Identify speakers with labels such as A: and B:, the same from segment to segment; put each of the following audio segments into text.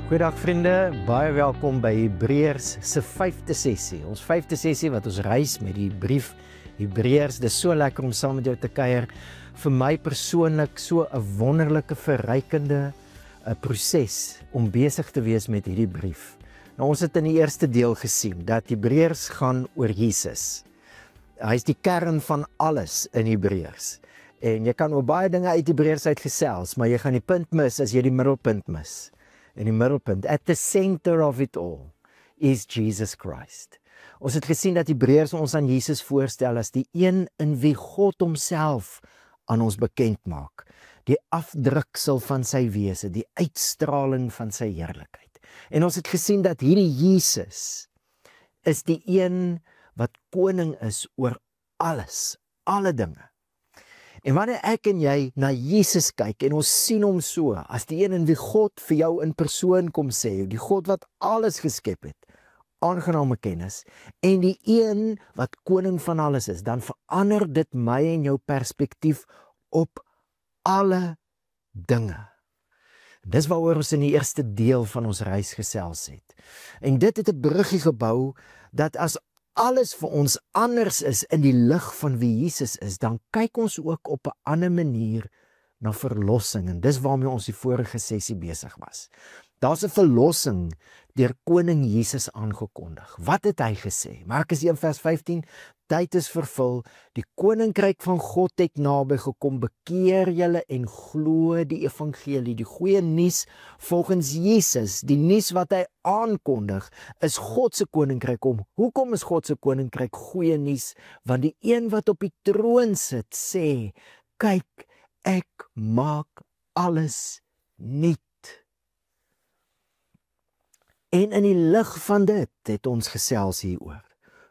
A: Goeiedag vriende, baie welkom by Hebreërs se 5de sessie. Ons 5de sessie wat ons reis met die brief Hebreërs. Dis so lekker om saam met jou te kuier. Vir my persoonlik so 'n wonderlike, verrykende proses om besig te wees met hierdie brief. Nou ons het in die eerste deel gesien dat Hebreërs gaan oor Jesus. Hy is die kern van alles in Hebreërs. En jy kan oor baie dinge uit Hebreërs uitgesels, maar jy gaan die punt mis as jy die middelpunt mis. En die middelpunt, at the center of it all, is Jesus Christ. Ons het gesien dat Hebreërs ons aan Jesus voorstel as die een in wie God homself aan ons bekend maak. Die afdruksel van sy wese, die uitstraling van sy heerlikheid. En ons het gesien dat hierdie Jesus is die een wat koning is oor alles, alle dinge. En wanneer ek en jy na Jesus kyk en ons sien hom so, as die een in wie God vir jou in persoon kom sê, die God wat alles geskep het, aangename kennis, en die een wat koning van alles is, dan verander dit my en jou perspektief op alle dinge. Dis waaroor ons in die eerste deel van ons reis gesels het. En dit het 'n bruggie gebou, dat as alles vir ons anders is in die lig van wie Jesus is, dan kyk ons ook op 'n ander manier na verlossing. En dis waarmee ons die vorige sessie besig was. Daar's 'n verlossing deur koning Jesus aangekondig. Wat het hy gesê? Markus 1:15, tyd is vervul, die koninkryk van God het naby gekom, bekeer julle en glo die evangelie, die goeie nuus volgens Jesus, die nuus wat hy aankondig, is God se koninkryk kom. Hoekom is God se koninkryk goeie nuus? Want die een wat op die troon sit, sê, kyk, ek maak alles nuut. En in die lig van dit het ons gesels hieroor.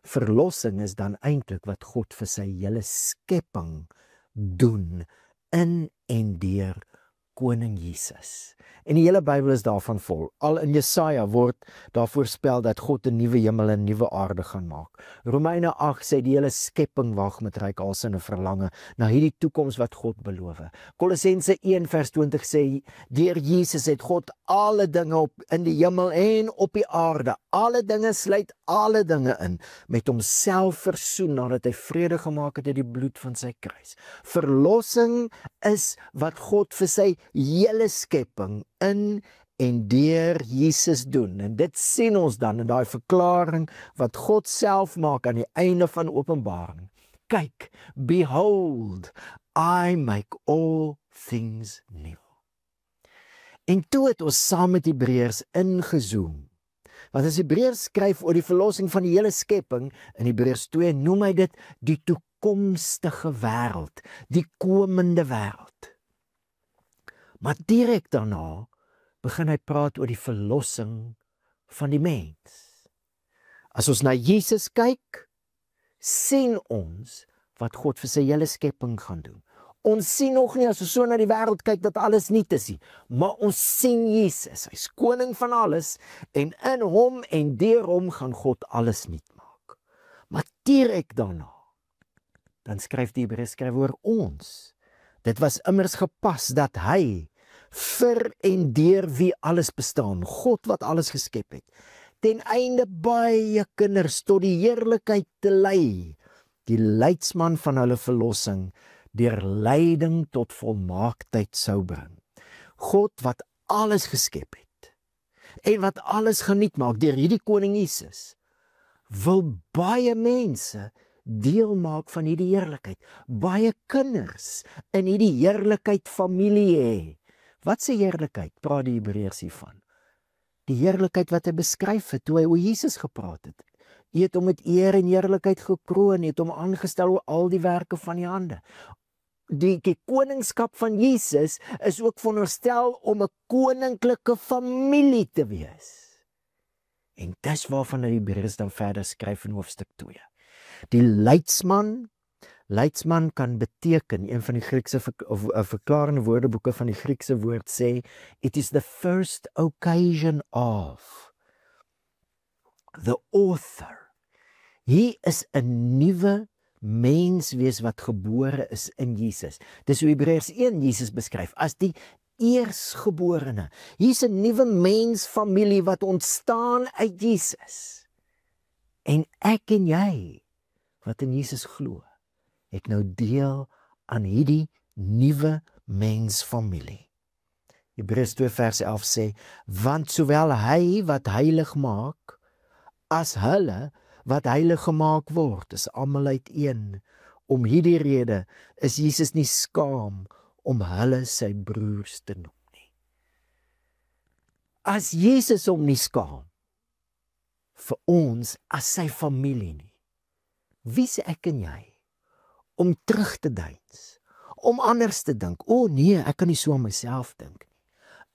A: Verlossing is dan eintlik wat God vir sy hele skepping doen in en deur koning Jesus. En die hele Bybel is daarvan vol. Al in Jesaja word daar voorspel dat God 'n nuwe hemel en 'n nuwe aarde gaan maak. Romeine 8 sê die hele skepping wag met reikhalsende verlange na hierdie toekoms wat God beloof. Kolossense 1:20 sê deur Jesus het God alle dinge in die hemel en op die aarde, alle dinge sluit alle dinge in, met homself versoen nadat hy vrede gemaak het uit die bloed van sy kruis. Verlossing is wat God vir sy hele skepping in en deur Jesus doen. En dit sien ons dan in daai verklaring wat God self maak aan die einde van Openbaring. Kyk, behold, I make all things new. En toe het ons saam met Hebreërs ingezoom. Want as Hebreërs skryf oor die verlossing van die hele skepping, in Hebreërs 2 noem hy dit die toekomstige wêreld, die komende wêreld. Maar direk daarna begin hy praat oor die verlossing van die mens. As ons na Jesus kyk, sien ons wat God vir sy hele skepping gaan doen. Ons sien nog nie as ons so na die wêreld kyk dat alles nuut is nie, maar ons sien Jesus, hy's koning van alles, en in hom en deur hom gaan God alles nuut maak. Maar direk daarna, dan skryf die Hebreërs oor ons. Dit was immers gepas dat hy vir en deur wie alles bestaan, God wat alles geskep het, ten einde baie kinders tot die heerlikheid te lei, die leidsman van hulle verlossing, deur lyding tot volmaaktheid sou bring. God wat alles geskep het, en wat alles geniet maak deur hierdie koning Jesus, wil baie mense deel maak van hierdie heerlikheid, baie kinders in hierdie heerlikheid familie hê. Wat se heerlikheid praat die Hebreërs hiervan? Die heerlikheid wat hy beskryf het toe hy oor Jesus gepraat het. Hy het hom met eer en heerlikheid gekroon, hy het hom aangestel oor al die werke van die hande. Die koningskap van Jesus is ook veronderstel om 'n koninklike familie te wees. En dis waarvan die Hebreërs dan verder skryf in hoofstuk 2. Die leidsman kan beteken, een van die Griekse verklarende woordeboeke van die Griekse woord sê, it is the first occasion of, the author. Hy is 'n nuwe mens wees wat gebore is in Jesus. Dis hoe Hebreërs 1 Jesus beskryf as die eersgeborene. Hier's 'n nuwe mensfamilie wat ontstaan uit Jesus. En ek en jy, wat in Jesus glo, het nou deel aan hierdie nuwe mensfamilie. Hebreërs 2 vers 11 sê, want sowel hy wat heilig maak, as hulle wat heilig gemaak word, is almal uiteen. Om hierdie rede is Jesus nie skaam om hulle sy broers te noem nie. As Jesus hom nie skaam vir ons as sy familie nie, wie se ek en jy om terug te deins, om anders te dink? O nee, ek kan nie so aan myself dink nie.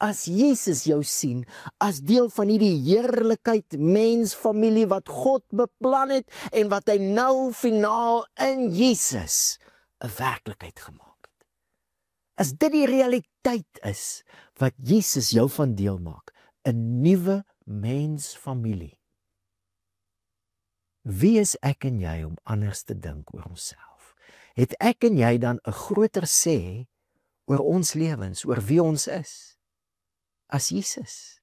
A: As Jesus jou sien as deel van hierdie heerlikheid mensfamilie wat God beplan het en wat hy nou finaal in Jesus 'n werklikheid gemaak het. As dit die realiteit is wat Jesus jou van deel maak, 'n nuwe mensfamilie. Wie is ek en jy om anders te dink oor onsself? Het ek en jy dan 'n groter sê oor ons lewens, oor wie ons is, as Jesus?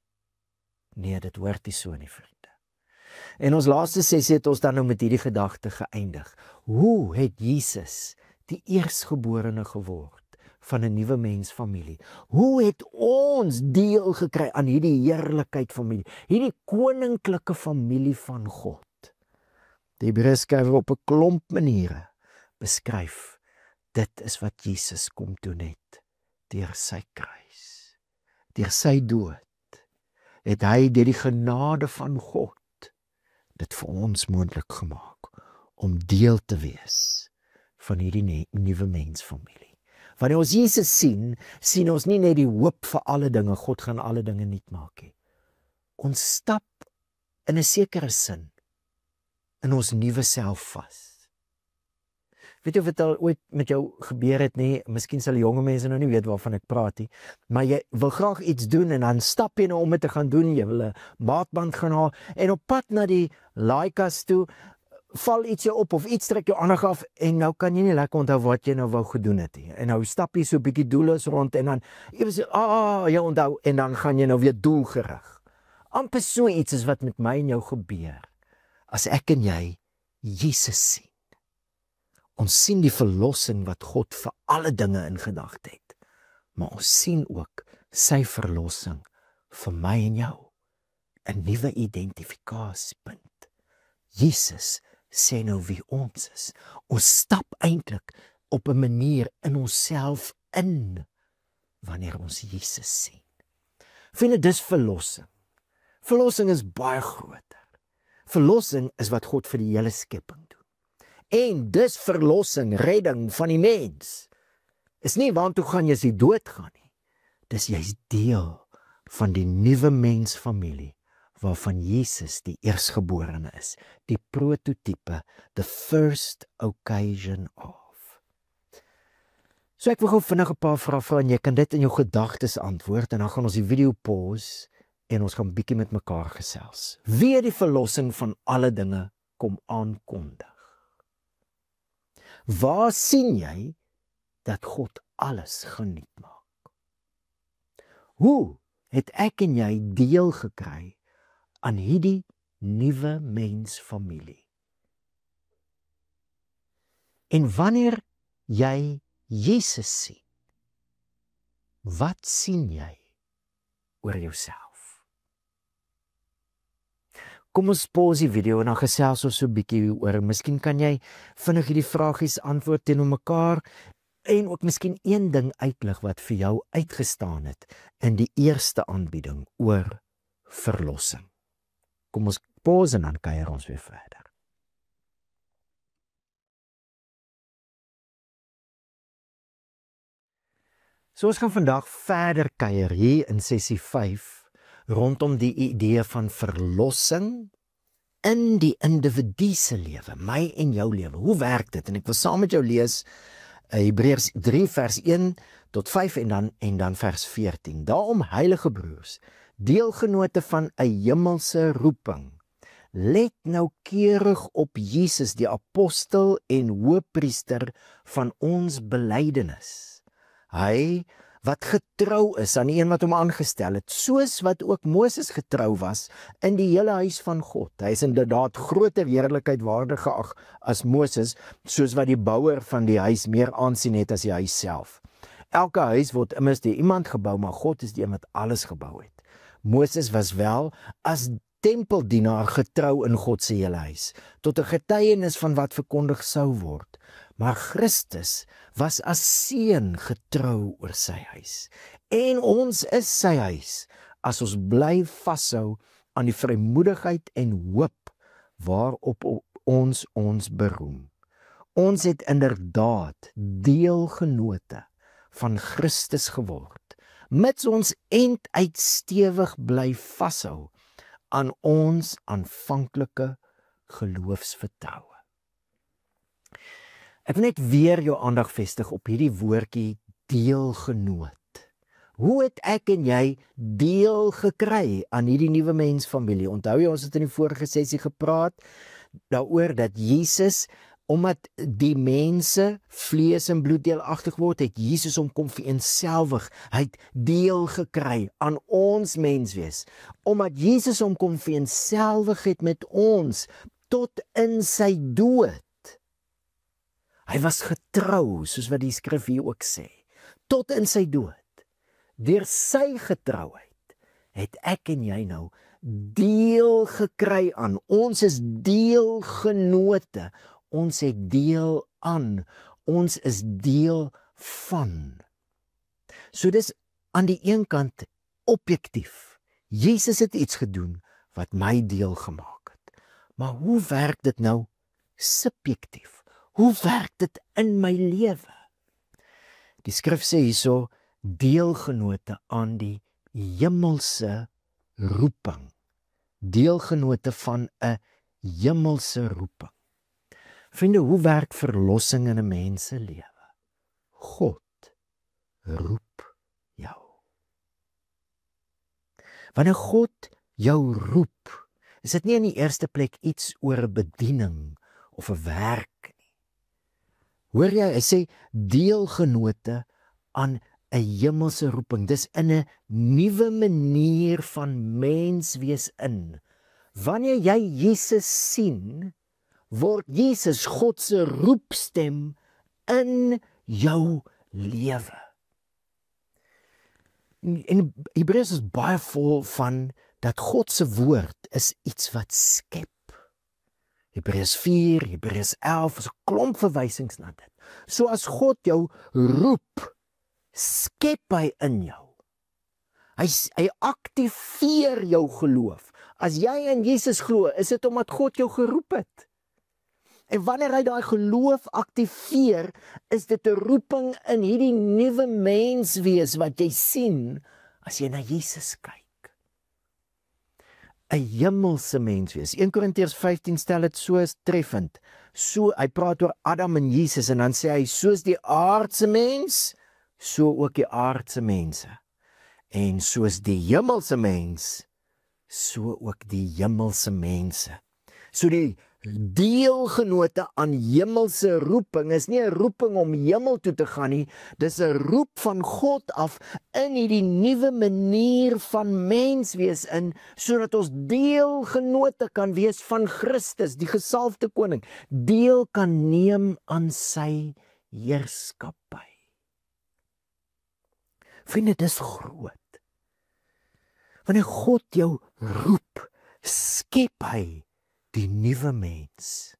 A: Nee, dit hoort nie so nie, vriende. En ons laaste sessie het ons dan nou met hierdie gedagte geëindig. Hoe het Jesus die eersgeborene geword van 'n nuwe mensfamilie? Hoe het ons deel gekry aan hierdie heerlikheid familie, hierdie koninklike familie van God? Die Hebreërs skryf op 'n klomp maniere beskryf. Dit is wat Jesus kom doen het deur sy kruis. Deur sy dood het hy deur die genade van God dit vir ons moontlik gemaak om deel te wees van hierdie nuwe mensfamilie. Wanneer ons Jesus sien, sien ons nie net die hoop vir alle dinge, God gaan alle dinge nuut maak nie. Ons stap in 'n sekere sin in ons nuwe self vas. Weet jy of dit al ooit met jou gebeur het nie? Miskien sal die jonge mense nou nie weet waarvan ek praat nie, maar jy wil graag iets doen en dan stap jy nou om dit te gaan doen, jy wil 'n maatband gaan haal en op pad na die laaikas toe val iets jou op of iets trek jou aandag af en nou kan jy nie lekker onthou wat jy nou wou gedoen het nie. En nou stap jy so 'n bietjie doelloos rond en dan ewe sê jy onthou en dan gaan jy nou weer doelgerig. Amper so iets is wat met my en jou gebeur as ek en jy Jesus sien. Ons sien die verlossing wat God vir alle dinge in gedagte het. Maar ons sien ook sy verlossing vir my en jou. 'n Nuwe identifikasiepunt. Jesus sê nou wie ons is. Ons stap eintlik op 'n manier in onsself in wanneer ons Jesus sien. Vriende, dis verlossing. Verlossing is baie groter. Verlossing is wat God vir die hele skepping doen. En dis verlossing, redding van die mens. Is nie waartoe gaan jy as jy doodgaan nie. Dis jy's deel van die nuwe mensfamilie waarvan Jesus die eersgeborene is, die prototype, the first occasion of. So ek wil gou vinnig 'n paar vrae vra en jy kan dit in jou gedagtes antwoord en dan gaan ons die video pause en ons gaan bietjie met mekaar gesels. Wie het die verlossing van alle dinge kom aankondig? Waar sien jy dat God alles geniet maak? Hoe het ek en jy deel gekry aan hierdie nuwe mensfamilie? En wanneer jy Jesus sien, wat sien jy oor jouself? Kom ons pause die video en dan gesels ons so 'n bietjie oor. Miskien kan jy vinnig hierdie vragies antwoord teenoor mekaar en ook miskien een ding uitlig wat vir jou uitgestaan het in die eerste aanbieding oor verlossing. Kom ons pause en dan kuier ons weer verder. So ons gaan vandag verder kuier hier in sessie 5 rondom die idee van verlossing in die individu se lewe, my en jou lewe. Hoe werk dit? En ek wil saam met jou lees Hebreërs 3 vers 1 tot 5 en dan vers 14. Daarom, heilige broers, deelgenote van 'n hemelse roeping, let noukeurig op Jesus, die apostel en hoëpriester van ons belydenis. Hy wat getrou is aan die een wat hom aangestel het, soos wat ook Moses getrou was in die hele huis van God. Hy is inderdaad groter heerlikheid waardig geag as Moses, soos wat die bouer van die huis meer aansien het as die huis self. Elke huis word immers deur iemand gebou, maar God is die een wat alles gebou het. Moses was wel as tempeldienaar getrou in God se hele huis, tot 'n getuienis van wat verkondig sou word. Maar Christus was as seun getrou oor sy huis. En ons is sy huis, as ons bly vashou aan die vrymoedigheid en hoop waarop ons beroem. Ons het inderdaad deelgenote van Christus geword, mits ons enduit stewig bly vashou aan ons aanvanklike geloofsvertroue. Ek wil net weer jou aandag vestig op hierdie woordjie deelgenoot. Hoe het ek en jy deel gekry aan hierdie nuwe mensfamilie? Onthou jy, ons het in die vorige sessie gepraat daaroor dat Jesus, omdat die mense vlees en bloed deelagtig word, het Jesus hom kom vereenselwig. Hy het deel gekry aan ons menswees. Omdat Jesus hom kom vereenselwig het met ons tot in sy dood. Hy was getrou, soos wat die skrif hier ook sê, tot in sy dood. Deur sy getrouheid het ek en jy nou deel gekry aan. Ons is deelgenote. Ons het deel aan. Ons is deel van. So dis aan die een kant objektief. Jesus het iets gedoen wat my deel gemaak het. Maar hoe werk dit nou subjektief? Hoe werk dit in my lewe? Die skrif sê hierso, deelgenote aan die hemelse roeping. Deelgenote van 'n hemelse roeping. Vriende, hoe werk verlossing in 'n mens se lewe? God roep jou. Wanneer God jou roep, is dit nie in die eerste plek iets oor 'n bediening of 'n werk nie. Hoor jy, hy sê deelgenote aan 'n hemelse roeping. Dis in 'n nuwe manier van menswees in. Wanneer jy Jesus sien, word Jesus God se roepstem in jou lewe. En Hebreërs is baie vol van dat God se woord is iets wat skep. Hebreërs 4, Hebreërs 11 is 'n klomp verwysings na dit. So as God jou roep, skep hy in jou. Hy aktiveer jou geloof. As jy in Jesus glo, is dit omdat God jou geroep het. En wanneer hy daai geloof aktiveer, is dit 'n roeping in hierdie nuwe menswees wat jy sien as jy na Jesus kyk. 'n Hemelse menswees. 1 Korintiërs 15 stel dit so treffend. So hy praat oor Adam en Jesus en dan sê hy soos die aardse mens, so ook die aardse mense. En soos die hemelse mens, so ook die hemelse mense. So die deelgenote aan hemelse roeping is nie 'n roeping om hemel toe te gaan nie, dis 'n roep van God af in hierdie nuwe manier van menswees in, sodat ons deelgenote kan wees van Christus, die gesalfde koning, deel kan neem aan sy heerskappy. Vriende, dis groot. Wanneer God jou roep, skep hy die nuwe mens.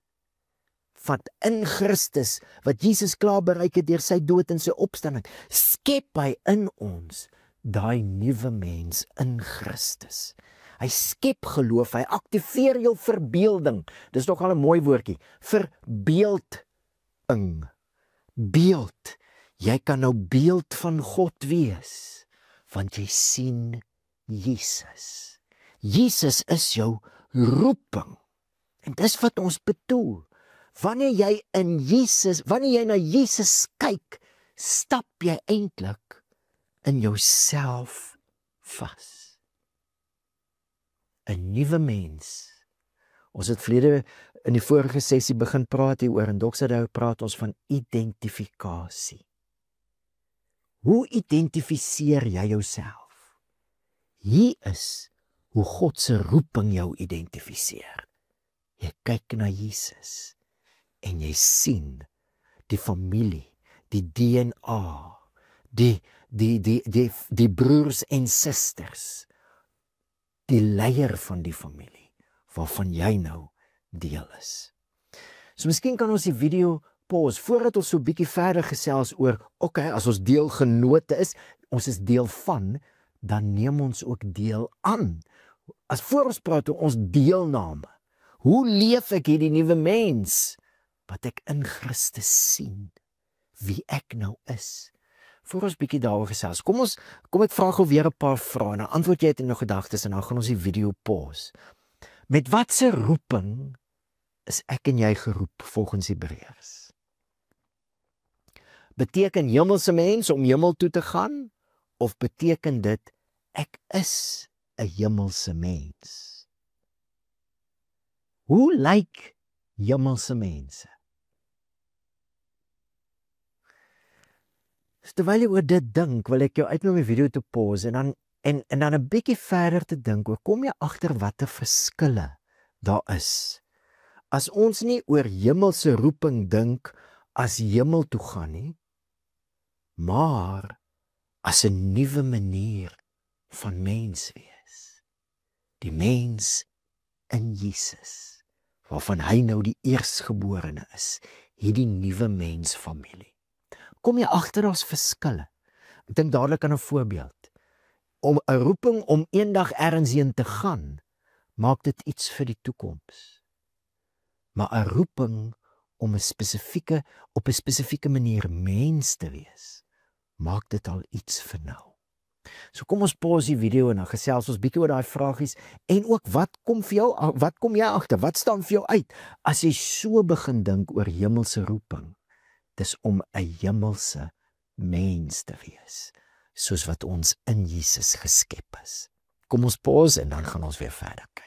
A: Wat in Christus, wat Jesus klaar bereik het deur sy dood en sy opstanding, skep hy in ons daai nuwe mens in Christus. Hy skep geloof, hy aktiveer jou verbeelding. Dis nogal 'n mooi woordjie, verbeelding. Beeld. Jy kan nou beeld van God wees, want jy sien Jesus. Jesus is jou roeping. En dis wat ons bedoel. Wanneer jy na Jesus kyk, stap jy eintlik in jouself vas. 'n Nuwe mens. Ons het verlede in die vorige sessie begin praat hieroor en Doxadou praat ons van identifikasie. Hoe identifiseer jy jouself? Hier is hoe God se roeping jou identifiseer. Jy kyk na Jesus en jy sien die familie, die DNA, die broers en susters, die leier van die familie, waarvan jy nou deel is. So miskien kan ons die video pause, voordat ons so bietjie verder gesels oor, okay, as ons deelgenote is, ons is deel van, dan neem ons ook deel aan. As voor ons praat oor ons deelname, hoe leef ek hierdie nuwe mens, wat ek in Christus sien, wie ek nou is. Voor ons bietjie daaroor gesels, kom ek vra gou weer 'n paar vrae, en dan antwoord jy dit in jou gedagtes, en dan gaan ons die video pause. Met watse roeping is ek en jy geroep volgens Hebreërs? Beteken hemelse mens om hemel toe te gaan, of beteken dit ek is 'n hemelse mens? Hoe lyk hemelse mense? So, terwyl jy oor dit dink, wil ek jou uitnooi om die video te pause en dan 'n bietjie verder te dink oor, kom jy agter watter verskille daar is. As ons nie oor hemelse roeping dink as hemel toe gaan nie, maar as 'n nuwe manier van mens wees. Die mens in Jesus, waarvan hy nou die eerstgeborene is, hierdie nuwe mensfamilie. Kom jy agter daar's verskille? Ek dink dadelik aan 'n voorbeeld. Om 'n roeping om eendag ergens heen te gaan, maak dit iets vir die toekoms. Maar 'n roeping om op 'n spesifieke manier mens te wees, maak dit al iets vir nou. So kom ons pause die video en dan gesels ons bietjie oor daai vragies en ook wat kom jy agter? Wat staan vir jou uit as jy so begin dink oor hemelse roeping? Dis om 'n hemelse mens te wees, soos wat ons in Jesus geskep is. Kom ons pause en dan gaan ons weer verder kyk.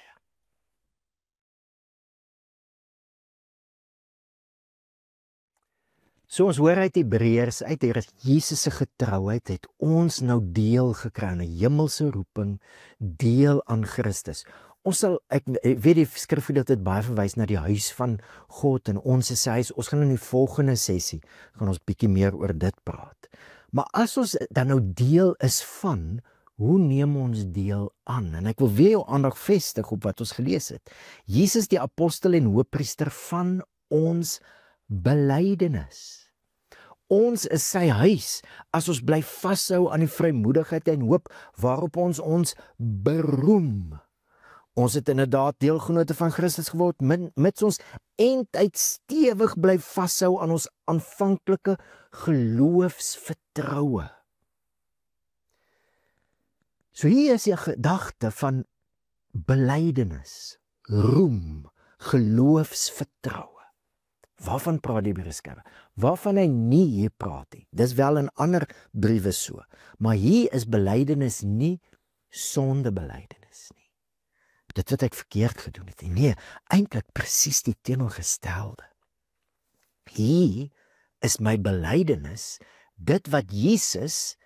A: So ons hoor uit Hebreërs uit, Jesus se getrouheid het ons nou deel gekry aan 'n hemelse roeping, deel aan Christus. Ek weet die skrif dit baie verwys na die huis van God en ons is sy huis. Ons gaan in die volgende sessie gaan ons bietjie meer oor dit praat. Maar as ons dan nou deel is van, hoe neem ons deel aan? En ek wil weer jou aandag vestig op wat ons gelees het. Jesus die apostel en hoëpriester van ons belydenis. Ons is sy huis as ons bly vashou aan die vrymoedigheid en hoop waarop ons beroem. Ons het inderdaad deelgenote van Christus geword, mits ons eindtyd stewig bly vashou aan ons aanvanklike geloofsvertroue. So hier is die gedagte van belydenis, roem, geloofsvertroue. Waarvan praat die Hebreërskrywer? Waarvan hy nie hier praat nie. Dis wel in ander briewe so, maar hier is belydenis nie sondebelydenis nie. Dit wat ek verkeerd gedoen het. Nee, eintlik presies die teenoorgestelde. Hier is my belydenis, dit wat Jesus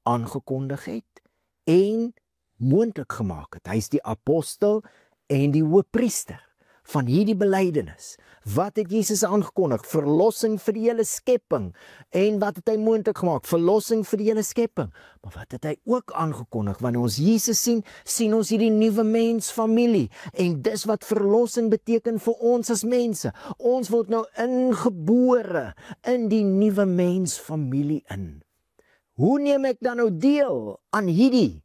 A: aangekondig het en moontlik gemaak het. Hy is die apostel en die hoëpriester van hierdie belydenis. Wat het Jesus aangekondig? Verlossing vir die hele skepping. En wat het hy moontlik gemaak? Verlossing vir die hele skepping. Maar wat het hy ook aangekondig? Wanneer ons Jesus sien, sien ons hierdie nuwe mensfamilie. En dis wat verlossing beteken vir ons as mense. Ons word nou ingebore in die nuwe mensfamilie in. Hoe neem ek dan nou deel aan hierdie?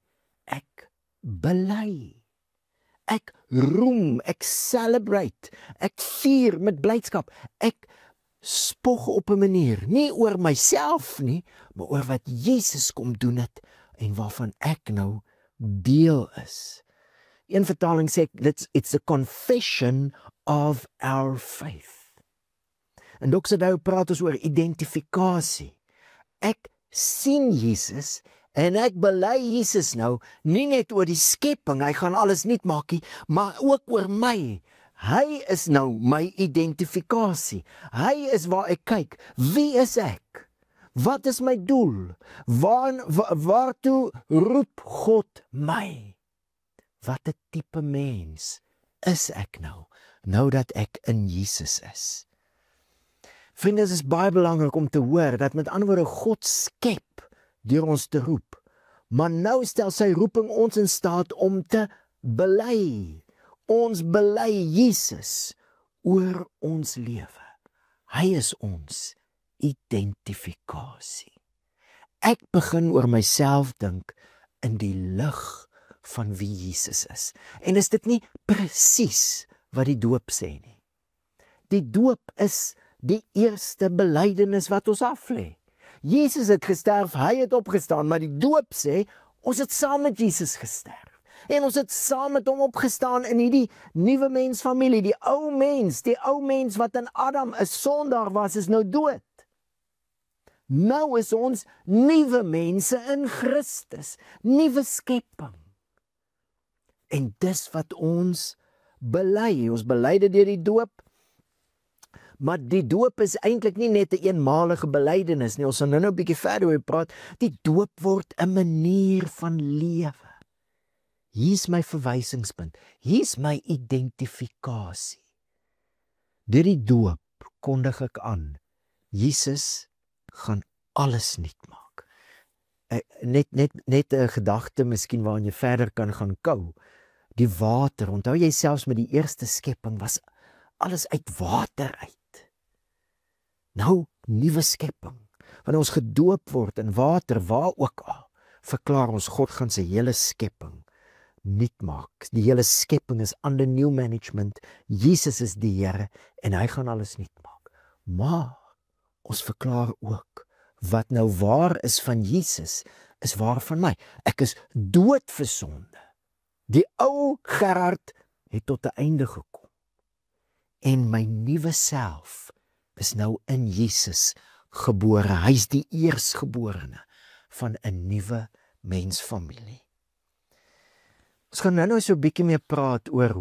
A: Ek bely. Ek roem, ek celebrate, ek vier met blydskap, ek spog op 'n manier, nie oor myself nie, maar oor wat Jesus kom doen het en waarvan ek nou deel is. Een vertaling sê, it's a confession of our faith. En Dr. Dou praat ons oor identifikasie. Ek sien Jesus en ek bely Jesus nou, nie net oor die skepping, hy gaan alles nuut maak nie, maar ook oor my. Hy is nou my identifikasie. Hy is waar ek kyk. Wie is ek? Wat is my doel? Waartoe roep God my? Wat 'n tipe mens is ek nou dat ek in Jesus is? Vriende, dit is baie belangrik om te hoor, dat met ander woorde God skep deur ons te roep. Maar nou stel sy roeping ons in staat om te bely. Ons bely Jesus oor ons lewe. Hy is ons identifikasie. Ek begin oor myself dink in die lig van wie Jesus is. En is dit nie presies wat die doop sê nie? Die doop is die eerste belydenis wat ons aflê. Jesus het gesterf, hy het opgestaan, maar die doop sê, ons het saam met Jesus gesterf. En ons het saam met hom opgestaan in hierdie nuwe mensfamilie. Die ou mens wat in Adam 'n sondaar was, is nou dood. Nou is ons nuwe mense in Christus, nuwe skepping. En dis wat ons bely. Ons bely dit deur die doop. Maar die doop is eintlik nie net 'n eenmalige belydenis nie. Ons gaan nou 'n bietjie verder oor praat. Die doop word 'n manier van lewe. Hier's my verwysingspunt. Hier's my identifikasie. Deur die doop kondig ek aan, Jesus gaan alles nuut maak. Net 'n gedagte miskien waaraan jy verder kan gaan kou. Die water, onthou jy selfs met die eerste skepping was alles uit water uit. Nou, nuwe skepping. Wanneer ons gedoop word in water, waar ook al, verklaar ons God gaan sy hele skepping nuut maak. Die hele skepping is under new management. Jesus is die Here en hy gaan alles nuut maak. Maar ons verklaar ook wat nou waar is van Jesus, is waar van my. Ek is dood vir sonde. Die ou Gerard het tot 'n einde gekom. En my nuwe self is nou in Jesus gebore. Hy's die eersgeborene van 'n nuwe mensfamilie. Ons gaan nou so 'n bietjie meer praat oor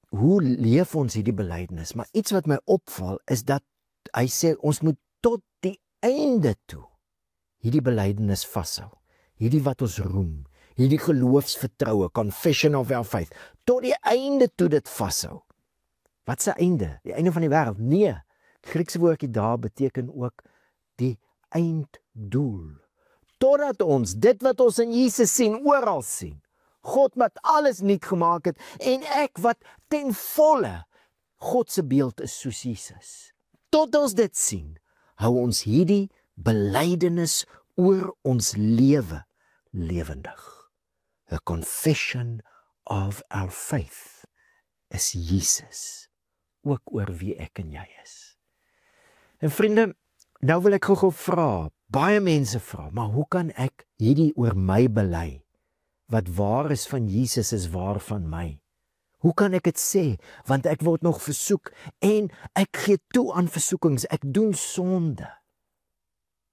A: hoe leef ons hierdie belydenis. Maar iets wat my opval is dat hy sê ons moet tot die einde toe hierdie belydenis vashou. Hierdie wat ons roem, hierdie geloofsvertroue, confession of our faith, tot die einde toe dit vashou. Wat se einde? Die einde van die wêreld? Nee. Die Griekse woordjie daar beteken ook die einddoel. Totdat ons dit wat ons in Jesus sien, oral sien. God wat alles nuut gemaak het en ek wat ten volle God se beeld is soos Jesus. Tot ons dit sien, hou ons hierdie belydenis oor ons lewe lewendig. A confession of our faith is Jesus, ook oor wie ek en jy is. En vriende, nou wil ek gou vra, baie mense vra, maar hoe kan ek hierdie oor my bely? Wat waar is van Jesus is waar van my. Hoe kan ek dit sê? Want ek word nog versoek en ek gee toe aan versoekings. Ek doen sonde.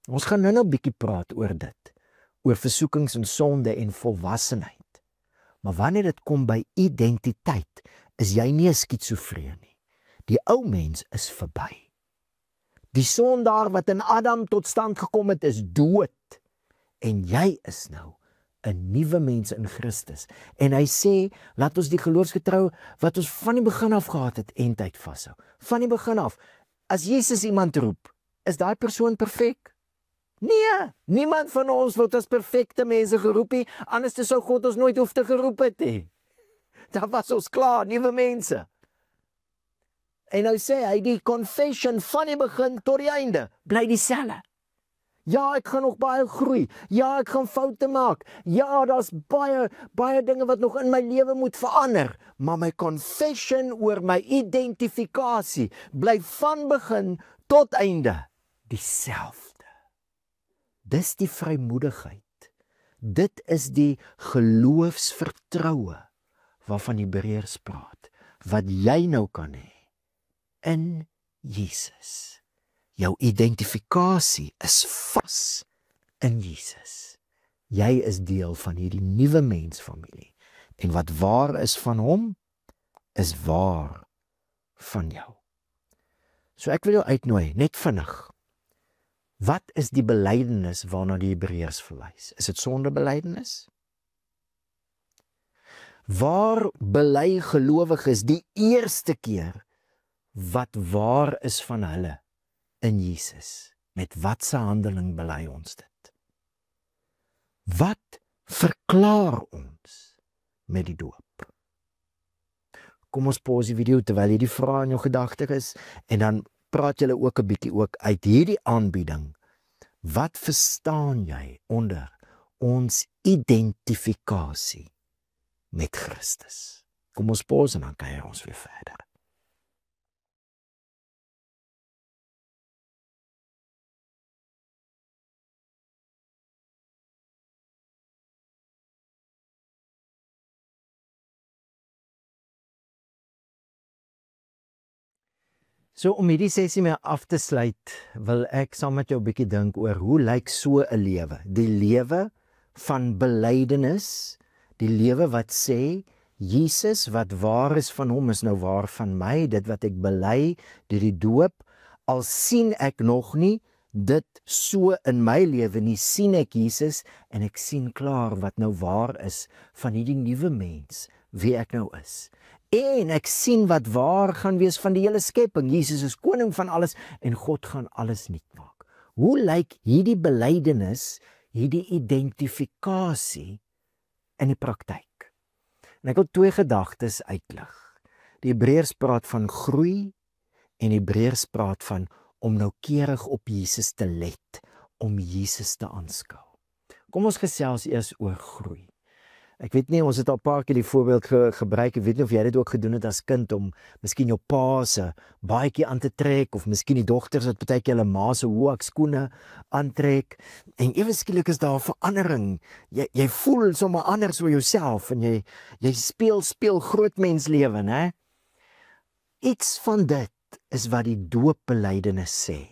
A: Ons gaan nou 'n bietjie praat oor dit. Oor versoekings en sonde en volwassenheid. Maar wanneer dit kom by identiteit, is jy nie 'n skitsofreen nie. Die ou mens is verby. Die sondaar wat in Adam tot stand gekom het, is dood. En jy is nou 'n nuwe mens in Christus. En hy sê, laat ons die geloofsgetrou wat ons van die begin af gehad het, eindtyd vashou. Van die begin af. As Jesus iemand roep, is daai persoon perfek? Nee, niemand van ons word as perfekte mense geroep nie, anders sou God ons nooit hoef te geroep het nie. Dan was ons klaar, nuwe mense. En nou sê hy, die confession van die begin tot die einde, bly dieselfde. Ja, ek gaan nog baie groei. Ja, ek gaan foute maak. Ja, daar's baie dinge wat nog in my lewe moet verander. Maar my confession oor my identifikasie bly van begin tot einde dieselfde. Dis die vrymoedigheid. Dit is die geloofsvertroue waarvan Hebreërs praat. Wat jy nou kan hê in Jesus. Jou identifikasie is vas in Jesus. Jy is deel van hierdie nuwe mensfamilie. En wat waar is van hom, is waar van jou. So ek wil jou uitnooi, net vinnig. Wat is die belydenis waarna die Hebreërs verwys? Is dit sondebelydenis? Waar bely gelowiges die eerste keer wat waar is van hulle in Jesus? Met watse handeling bely ons dit? Wat verklaar ons met die doop? Kom ons pause die video terwyl jy die vraag in jou gedagte is en dan praat julle ook 'n bietjie ook uit hierdie aanbieding. Wat verstaan jy onder ons identifikasie met Christus? Kom ons pause en dan kyk ons weer verder. So om hierdie sessie mee af te sluit, wil ek saam met jou 'n bietjie dink oor hoe lyk so 'n lewe? Die lewe van belydenis, die lewe wat sê Jesus wat waar is van hom is nou waar van my, dit wat ek bely deur die doop, al sien ek nog nie dit so in my lewe nie, sien ek Jesus en ek sien klaar wat nou waar is van hierdie nuwe mens, wie ek nou is. En ek sien wat waar gaan wees van die hele skepping. Jesus is koning van alles en God gaan alles nuut maak. Hoe lyk hierdie belydenis, hierdie identifikasie in die praktyk? En ek wil twee gedagtes uitlig. Die Hebreërs praat van groei en die Hebreërs praat van om noukeurig op Jesus te let, om Jesus te aanskou. Kom ons gesels eers oor groei. Ek weet nie, ons het al 'n paar keer die voorbeeld gebruik, ek weet nie of jy dit ook gedoen het as kind, om miskien jou pa se baadjie aan te trek, of miskien die dogters wat baie keer hulle ma se hoë skoene aantrek, en ewe skielik is daar 'n verandering, jy voel sommer anders oor jouself, en jy speel groot mens lewe, né? Iets van dit is wat die doopbelydenis sê.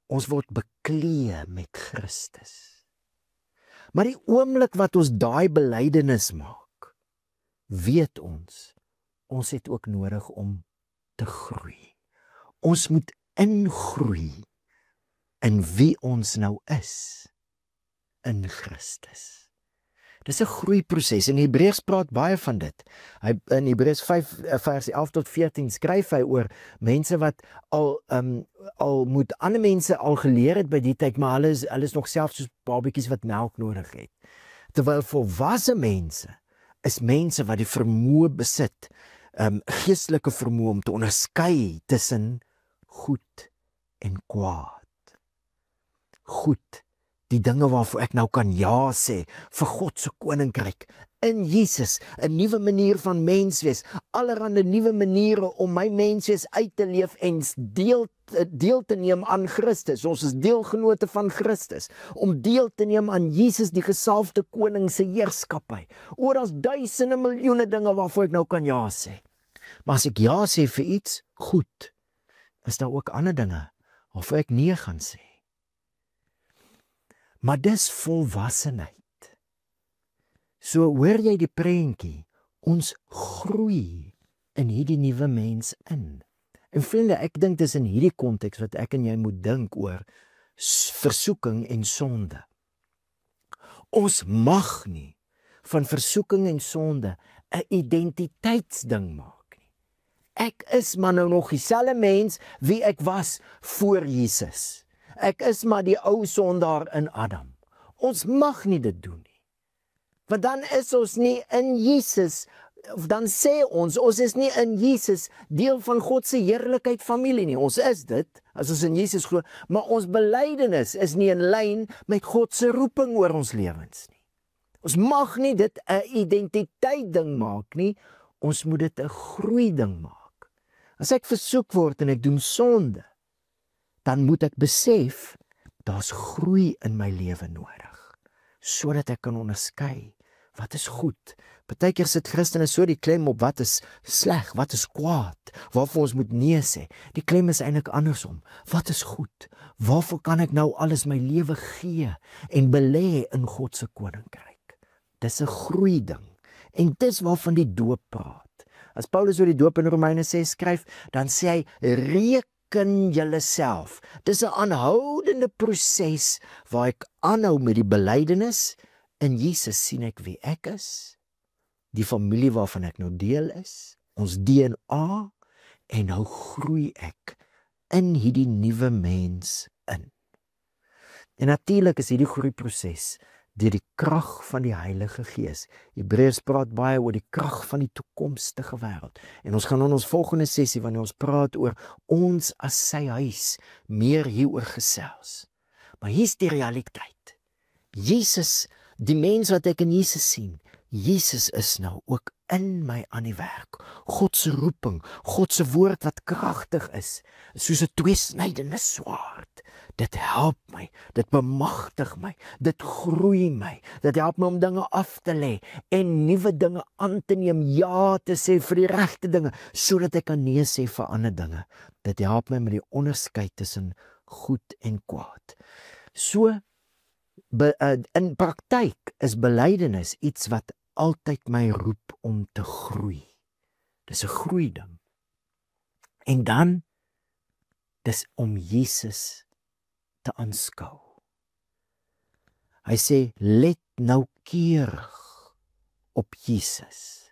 A: Ons word bekleed met Christus. Maar die oomblik wat ons daai belydenis maak, weet ons het ook nodig om te groei. Ons moet ingroei in wie ons nou is, in Christus. Dis 'n groeiproses en Hebreërs praat baie van dit. Hy in Hebreërs 5 vers 11 tot 14 skryf hy oor mense wat al moet ander mense al geleer het by die tyd, maar hulle is nog self soos babatjies wat melk nodig het. Terwyl volwasse mense is mense wat die vermoë besit, geestelike vermoë om te onderskei tussen goed en kwaad. Goed, die dinge waarvoor ek nou kan ja sê, vir God se koninkryk, in Jesus, 'n nuwe manier van mens wees, allerhande nuwe maniere om my menswees uit te leef en deel te neem aan Christus. Ons is deelgenote van Christus, om deel te neem aan Jesus, die gesalfde koning se heerskappy. Daar's duisende miljoene dinge waarvoor ek nou kan ja sê. Maar as ek ja sê vir iets, goed, is daar ook ander dinge waarvoor ek nee gaan sê. Maar dis volwassenheid. So hoor jy die prentjie, ons groei in hierdie nuwe mens in. En vriende, ek dink dis in hierdie konteks wat ek en jy moet dink oor versoeking en sonde. Ons mag nie van versoeking en sonde 'n identiteitsding maak nie. Ek is maar nou nog dieselfde mens wie ek was voor Jesus. Ek is maar die ou sondaar in Adam. Ons mag nie dit doen nie. Want dan is ons nie in Jesus, of dan sê ons is nie in Jesus deel van God se heerlikheid familie nie. Ons is dit, as ons in Jesus glo, maar ons belydenis is nie in lyn met God se roeping oor ons lewens nie. Ons mag nie dit 'n identiteit ding maak nie, ons moet dit 'n groei ding maak. As ek versoek word en ek doen sonde, dan moet ek besef, daar's groei in my lewe nodig, sodat ek kan onderskei, wat is goed. Partykeer sit Christene so die klem op wat is sleg, wat is kwaad, waarvoor ons moet nee sê. Die klem is eintlik andersom. Wat is goed? Waarvoor kan ek nou alles my lewe gee en belê in God se koninkryk? Dis 'n groei ding. En dis waarvan die doop praat. As Paulus oor die doop in Romeine 6 skryf, dan sê hy, ken julle self. Dis 'n aanhoudende proses waar ek aanhou met die belydenis. In Jesus sien ek wie ek is, die familie waarvan ek nou deel is, ons DNA, en nou groei ek in hierdie nuwe mens in. En natuurlik is hierdie groeiproses deur die krag van die Heilige Gees. Hebreërs praat baie oor die krag van die toekomstige wêreld. En ons gaan in ons volgende sessie, wanneer ons praat oor ons as sy huis, meer hieroor gesels. Maar hier's die realiteit. Jesus, die mens wat ek in Jesus sien, Jesus is nou ook in my aan die werk. God se roeping, God se woord wat kragtig is, soos 'n tweesnydende swaard. Dit help my, dit bemagtig my, dit groei my, dit help my om dinge af te lê en nuwe dinge aan te neem, ja te sê vir die regte dinge, sodat ek kan nee sê vir ander dinge. Dit help my met die onderskeid tussen goed en kwaad. So, in praktyk is belydenis iets wat altyd my roep om te groei. Dis 'n groei ding. En dan, dis om Jesus te aanskou. Hy sê, let noukeurig op Jesus.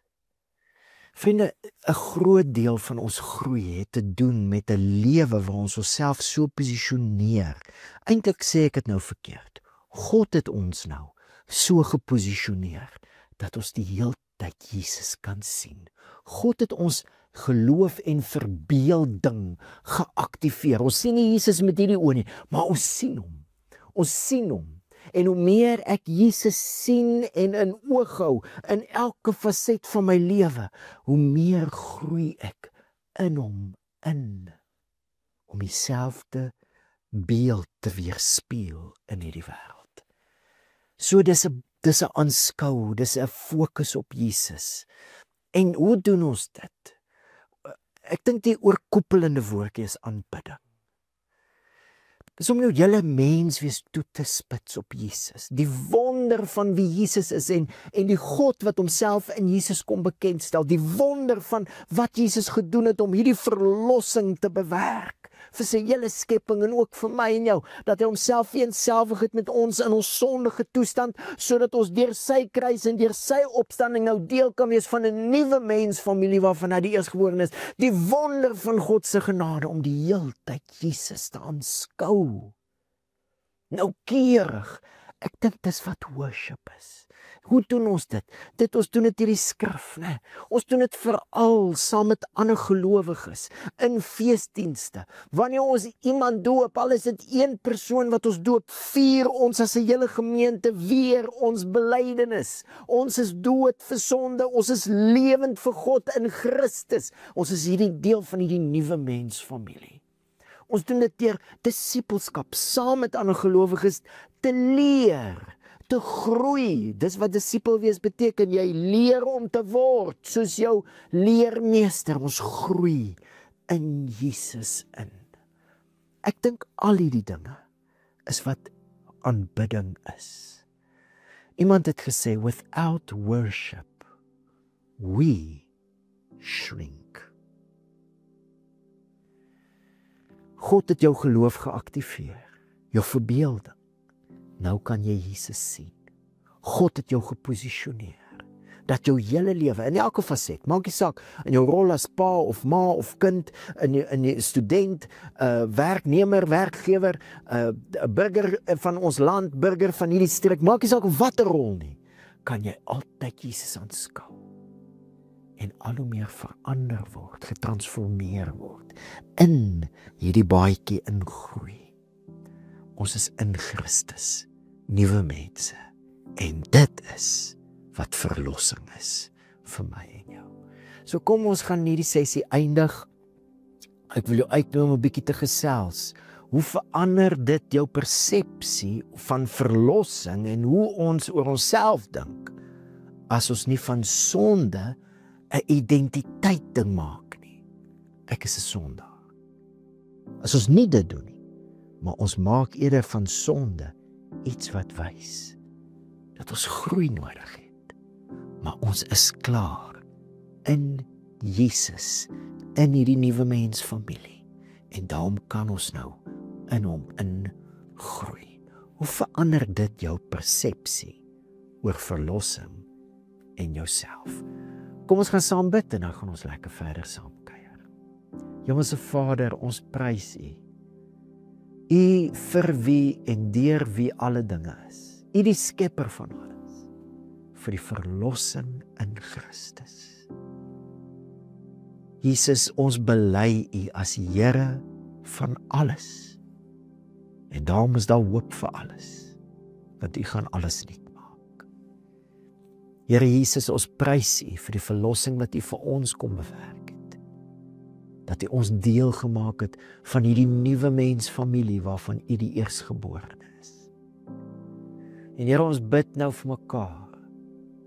A: Vriende, 'n groot deel van ons groei het te doen met 'n lewe waar ons onsself so posisioneer. Eintlik sê ek dit nou verkeerd. God het ons nou so geposisioneer dat ons die hele tyd Jesus kan sien. God het ons geloof en verbeelding geaktiveer. Ons sien nie Jesus met hierdie oë nie, maar ons sien hom. Ons sien hom. En hoe meer ek Jesus sien en in oog hou in elke faset van my lewe, hoe meer groei ek in hom in, om dieselfde beeld te weerspieël in hierdie wêreld. So dis 'n aanskou, dis 'n fokus op Jesus. En hoe doen ons dit? Ek dink die oorkoepelende woordjie is aanbidding. Dis om jou hele menswees toe te spits op Jesus. Die wonder van wie Jesus is en die God wat homself in Jesus kom bekendstel. Die wonder van wat Jesus gedoen het om hierdie verlossing te bewerk vir sy hele skepping en ook vir my en jou, dat hy homself vereenselwig het met ons in ons sondige toestand, sodat ons deur sy kruis en deur sy opstanding nou deel kan wees van 'n nuwe mensfamilie waarvan hy die eerstgebore is. Die wonder van God se genade om die heeltyd Jesus te aanskou. Noukeurig. Ek dink dis wat worship is. Hoe doen ons dit? Ons doen dit hierdie skrif, né? Ons doen dit veral saam met ander gelowiges in feesdienste. Wanneer ons iemand doop, al is dit een persoon wat ons doop, vier ons as 'n hele gemeente weer ons belydenis. Ons is dood vir sonde, ons is lewend vir God in Christus. Ons is hierdie deel van hierdie nuwe mensfamilie. Ons doen dit deur disippelskap saam met ander gelowiges te leer, te groei. Dis wat disipel wees beteken. Jy leer om te word soos jou leermeester. Ons groei in Jesus in. Ek dink al hierdie dinge is wat aanbidding is. Iemand het gesê, without worship, we shrink. God het jou geloof geaktiveer, jou verbeelding. Nou kan jy Jesus sien. God het jou geposisioneer, dat jou hele lewe, in elke faset, maak nie saak, in jou rol as pa of ma of kind, in die student, werknemer, werkgewer, burger van ons land, burger van hierdie streek, maak nie saak watter rol nie, kan jy altyd Jesus aanskou. En al hoe meer verander word, getransformeer word, in hierdie baadjie ingroei. Ons is in Christus, nuwe mense, en dit is wat verlossing is vir my en jou. So kom ons gaan hierdie sessie eindig. Ek wil jou uitnooi om 'n bietjie te gesels. Hoe verander dit jou persepsie van verlossing en hoe ons oor onsself dink, as ons nie van sonde 'n identiteit ding maak nie. Ek is 'n sondaar. As ons nie dit doen nie, maar ons maak eerder van sonde iets wat wys dat ons groei nodig het. Maar ons is klaar in Jesus, in hierdie nuwe mensfamilie. En daarom kan ons nou in hom ingroei. Hoe verander dit jou persepsie oor verlossing en jouself? Kom ons gaan saam bid en dan gaan ons lekker verder saam kuier. Hemelse Vader, ons prys U. U vir wie en deur wie alle dinge is. U die skepper van alles. Vir die verlossing in Christus. Jesus, ons bely U as Here van alles. En daarom is daar hoop vir alles. Want U gaan alles nuut maak. Here Jesus, ons prys U vir die verlossing wat U vir ons kom bewerk het. Dat U ons deel gemaak het van hierdie nuwe mensfamilie waarvan U die eerstgeborene is. En Here, ons bid nou vir mekaar,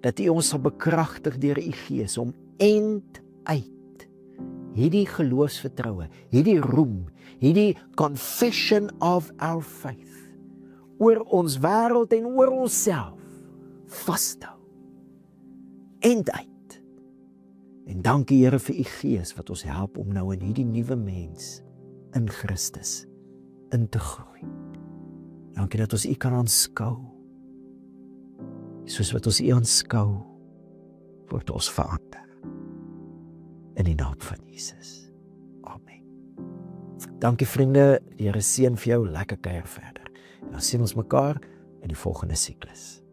A: dat U ons sal bekragtig deur U Gees om end uit hierdie geloofsvertroue, hierdie roem, hierdie confession of our faith oor ons wêreld en oor onsself vashou. End uit. En dankie Here vir U Gees wat ons help om nou in hierdie nuwe mens in Christus in te groei. Dankie dat ons U kan aanskou. Soos wat ons U aanskou, word ons verander. In die naam van Jesus. Amen. Dankie vriende, die Here seën vir jou, lekker kuier verder. En dan sien ons mekaar in die volgende siklus.